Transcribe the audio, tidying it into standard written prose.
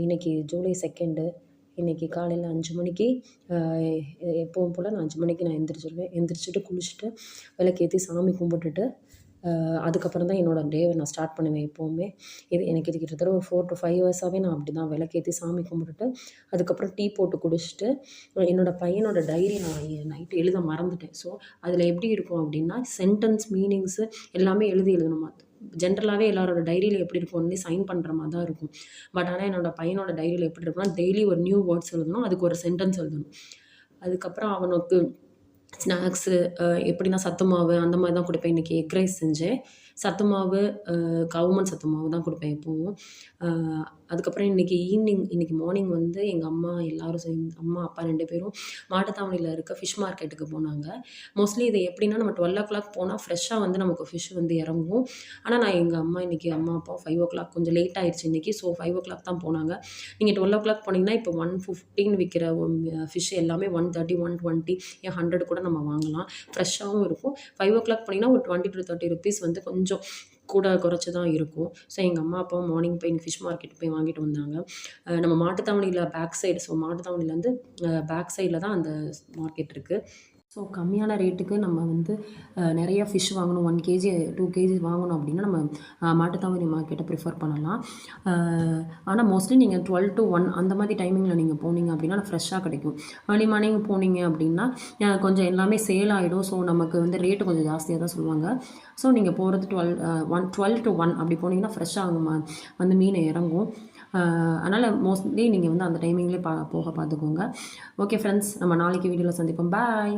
இன்றைக்கி ஜூலை 2 இன்றைக்கி காலையில் 5 மணிக்கு எப்பவும் போல் நான் 5 மணிக்கு நான் எந்திரிச்சிருவேன். எந்திரிச்சிட்டு குளிச்சுட்டு விளக்கேற்றி சாமி கும்பிட்டுட்டு அதுக்கப்புறம் தான் என்னோடய டேவை நான் ஸ்டார்ட் பண்ணுவேன் எப்போவுமே. எனக்கு இது கிட்டத்தட்ட ஒரு 4 to 5 இயர்ஸாகவே நான் அப்படி தான் விளக்கேற்றி சாமி கும்பிட்டுட்டு அதுக்கப்புறம் டீ போட்டு குடிச்சிட்டு என்னோடய பையனோட டைரி நான் நைட்டு எழுத மறந்துட்டேன். ஸோ அதில் எப்படி இருக்கும் அப்படின்னா சென்டென்ஸ் மீனிங்ஸு எல்லாமே எழுதணுமா. ஜென்ரலாகவே எல்லாரோட டைரியில் எப்படி இருக்கும் ஒன்லி சைன் பண்ணுற மாதிரி தான் இருக்கும். பட் ஆனால் என்னோடய பையனோட டைரியில் எப்படி இருக்குன்னா டெய்லி ஒரு நியூ வேர்ட்ஸ் எழுதணும், அதுக்கு ஒரு சென்டென்ஸ் எழுதணும். அதுக்கப்புறம் அவனுக்கு ஸ்நாக்ஸு எப்படின்னா சத்து மாவு அந்த மாதிரி தான் கொடுப்பேன். இன்றைக்கி எக் ரைஸ் செஞ்சேன். சத்து மாவு கவுமன் சத்து மாவு தான் கொடுப்பேன் எப்போவும். அதுக்கப்புறம் இன்றைக்கி மார்னிங் வந்து எங்கள் அம்மா எல்லோரும் சேர்ந்து அம்மா அப்பா 2 பேரும் மாட்டுத்தாவணியில் இருக்க ஃபிஷ் மார்க்கெட்டுக்கு போனாங்க. மோஸ்ட்லி இது எப்படின்னா நம்ம 12 o'clock போனால் ஃப்ரெஷ்ஷாக வந்து நமக்கு ஃபிஷ் வந்து இறங்கும். ஆனால் நான் எங்கள் அம்மா அப்பா 5 o'clock கொஞ்சம் லேட் ஆயிடுச்சு இன்றைக்கி. ஸோ 5 o'clock தான் போனாங்க. நீங்கள் 12 o'clock போனீங்கன்னா இப்போ 115 விற்கிற ஃபிஷ் எல்லாமே 130 120 100 கூட நம்ம வாங்கலாம். ஃப்ரெஷ்ஷாகவும் இருக்கும். 5 o'clock போனீங்கன்னா ஒரு 20 to 30 rupees வந்து கொஞ்சம் கூட குறைச்சி தான் இருக்கும். ஸோ எங்கள் அம்மா அப்பா மார்னிங் போய் ஃபிஷ் மார்க்கெட் போய் வாங்கிட்டு வந்தாங்க. நம்ம மாட்டுத்தாவணியில் பேக் சைடு, ஸோ மாட்டுத்தாவணிலேருந்து பேக் சைடில் தான் அந்த மார்க்கெட் இருக்குது. ஸோ கம்மியான ரேட்டுக்கு நம்ம வந்து நிறைய ஃபிஷ் வாங்கணும், 1 kg 2 kg வாங்கணும் அப்படின்னா நம்ம மாட்டுத்தாவணி மார்க்கெட்டை ப்ரிஃபர் பண்ணலாம். ஆனால் மோஸ்ட்லி நீங்கள் 12 to 1 அந்த மாதிரி டைமிங்கில் நீங்கள் போனீங்க அப்படின்னா ஃப்ரெஷ்ஷாக கிடைக்கும். ஏர்லி மார்னிங் போனீங்க அப்படின்னா கொஞ்சம் எல்லாமே சேல் ஆகிடும். ஸோ நமக்கு வந்து ரேட்டு கொஞ்சம் ஜாஸ்தியாக தான் சொல்லுவாங்க. ஸோ நீங்கள் போகிறது 12 to 1 அப்படி போனீங்கன்னா ஃப்ரெஷ்ஷாக வந்து மீன் இறங்கும். அதனால் மோஸ்ட்லி நீங்கள் வந்து அந்த டைமிங்லேயே போக பார்த்துக்கோங்க. ஓகே ஃப்ரெண்ட்ஸ், நம்ம நாளைக்கு வீடியோவில் சந்திப்போம். பாய்.